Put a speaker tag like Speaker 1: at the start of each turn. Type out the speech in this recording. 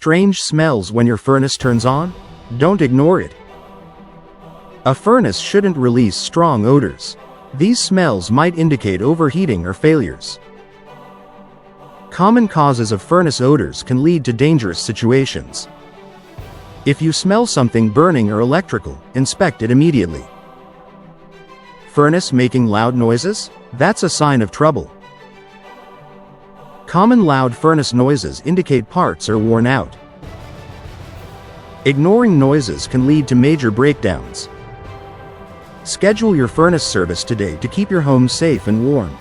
Speaker 1: Strange smells when your furnace turns on? Don't ignore it. A furnace shouldn't release strong odors. These smells might indicate overheating or failures. Common causes of furnace odors can lead to dangerous situations. If you smell something burning or electrical, inspect it immediately. Furnace making loud noises? That's a sign of trouble. Common loud furnace noises indicate parts are worn out. Ignoring noises can lead to major breakdowns. Schedule your furnace service today to keep your home safe and warm.